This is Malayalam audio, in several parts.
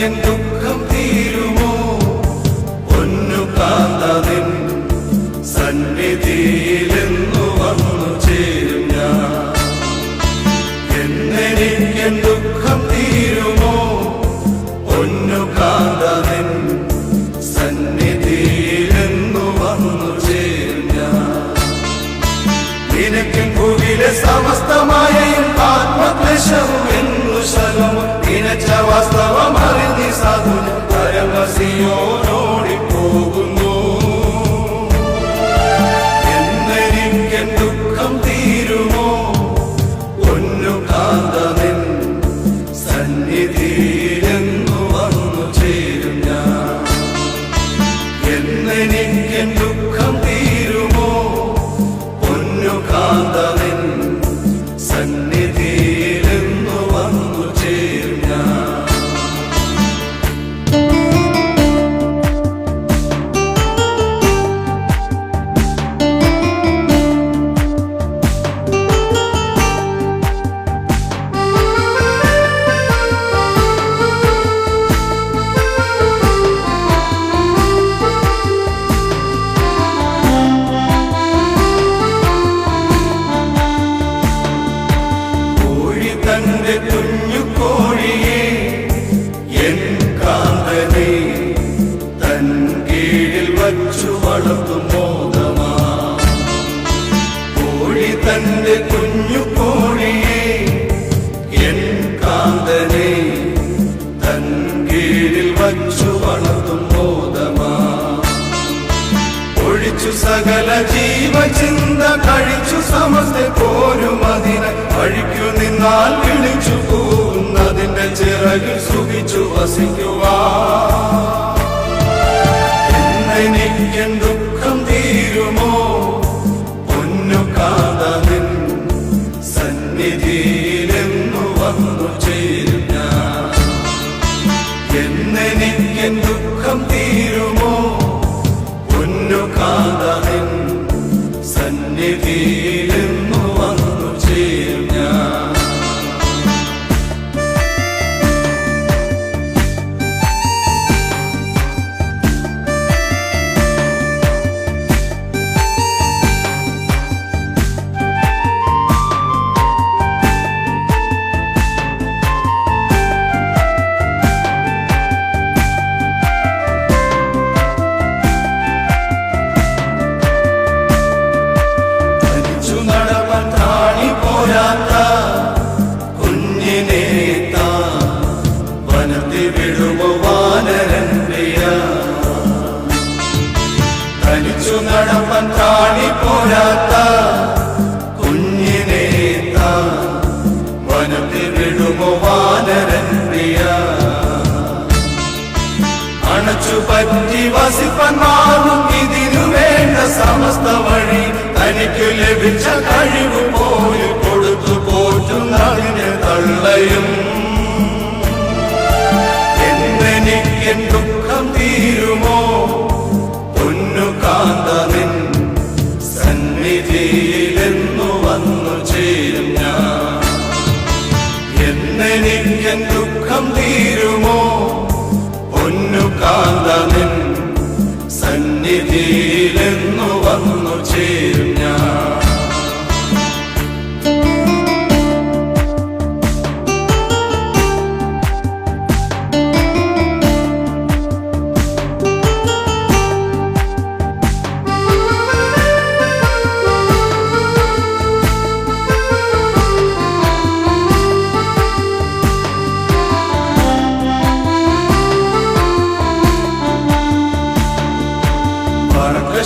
എന്നെനിക്കെൻ ദുഃഖം തീരുമോ പൊന്നു കാന്തനിൻ സന്നിധിയിലെന്നു വന്നു ചേരും ഞാൻ. എന്നെനിക്കെൻ ദുഃഖം തീരുമോ പൊന്നു കാന്തനിൻ സന്നിധിയിലെന്നു വന്നു ചേരും ഞാൻ. നിനക്കെൻ ഭൂവിലെ സമസ്തമായയും ആത്മക്ലേശവും എന്നു ശലവും നിനച്ച വാസ്തവമറിഞ്ഞി സാധു പരമസിയോനോടിപ്പോകുന്നു. എന്നെനിക്കെൻ ദുഃഖം തീരുമോ പൊന്നു കാന്തനിൻ സന്നിധിയിലെന്നു വന്നു ചേരും ഞാൻ. എന്നെനിക്കെൻ ദുഃഖം തീരുമോ പൊന്നു കാന്തനിൻ സന്നിധിയിലെന്നു വന്നു ചേരും ഞാൻ. തന്റെ കുഞ്ഞു കോഴിയെ എൻ കാന്തനെ തൻ കീഴിൽ വച്ചു വളർത്തും മോദമാ. കോഴി തന്റെ കുഞ്ഞു കോഴിയെ എൻ കാന്തനെ തൻ കീഴിൽ വച്ചു വളർത്തും മോദമാ. ഒഴിച്ചു സകല ജീവചിന്ത കഴിച്ചു സമസ്ത പോരും അതിനെ വഴിക്കു നിന്നാൽ വിളിച്ചു പോകുന്നതിന്റെ ചിറകിൽ സുഖിച്ചു വസിക്കുവാ. എന്നെനിക്കെൻ ദുഃഖം തീരുമോ പൊന്നു കാന്തനിൻ സന്നിധിയിലെന്നു വന്നു ചേരും ഞാൻ. എന്നെനിക്കെൻ ദുഃഖം തീരുമോ പൊന്നു കാന്തനിൻ സന്നിധിയിലെന്നു വന്നു ചേരും ഞാൻ. തനിച്ചു നടപ്പൻ താണി പോരാത്ത കുഞ്ഞിനെ വനത്തിൽ വിടുമോ വാനരൻ പ്രിയ. അണച്ചു പറ്റി വസിപ്പൻ മാറും ഇതിനു വേണ്ട സമസ്ത വഴി തനിക്കു ലഭിച്ച കഴിവ് പോയി കൊടുത്തു പോറ്റുന്നതിന് തള്ളയും. എന്നെനിക്കെൻ ദുഃഖം തീരുമോ പൊന്നു കാന്തനിൻ സന്നിധിയിലെന്നു വന്നു ചേരും ഞാൻ. എന്നെനിക്കെൻ ദുഃഖം തീരുമോ പൊന്നു കാന്തനിൻ സന്നിധിയിലെന്നു വന്നു ചേരും ഞാൻ.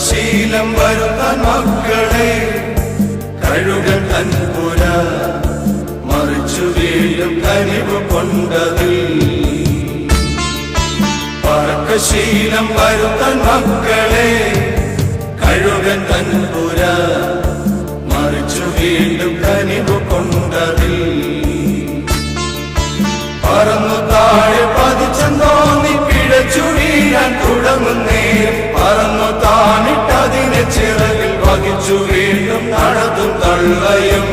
ശീലം വരുത്താൻ മക്കളെ കഴുകൻ തൻപുര മറിച്ചു വീഴും കനിവ് കൊണ്ടതിൽ. പറക്കശീലം വരുത്താൻ മക്കളെ കഴുകൻ തൻപുര മറിച്ചു വീണ്ടും കനിവ് കൊണ്ടതിൽ. പറന്നു താഴെ പതിച്ചെന്നോന്നി പിഴച്ചു വീഴാൻ തുടങ്ങുന്നേ. പറന്നു താണിട്ടതിനെ ചിറകിൽ വഹിച്ചു വീണ്ടും നടത്തും തള്ളയും.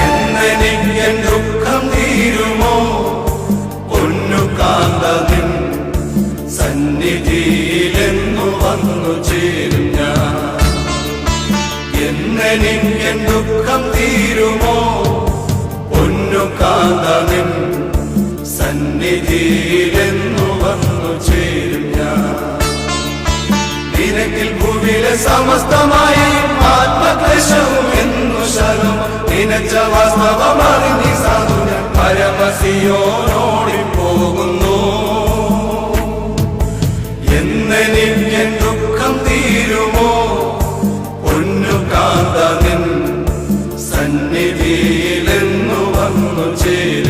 എന്നെനിക്കെൻ ദുഃഖം തീരുമോ കാന്തനിൻ സന്നിധിയിലെന്നു വന്നു ചേരും ഞാൻ. നിനക്കിൽ ഭൂവിലെ സമസ്തമായ ആത്മക്ലേശവും എന്നു ശരം നിനച്ച വാസ്തവമറിഞ്ഞി സാധു ഞാൻ പരമസിയോനോടിപ്പോകുന്നു. എന്നെനിക്കൻ ദുഃഖം തീരുമോ പൊന്നു കാന്തനിൻ സന്നിധിയിലെന്നു വന്നു ചേരും.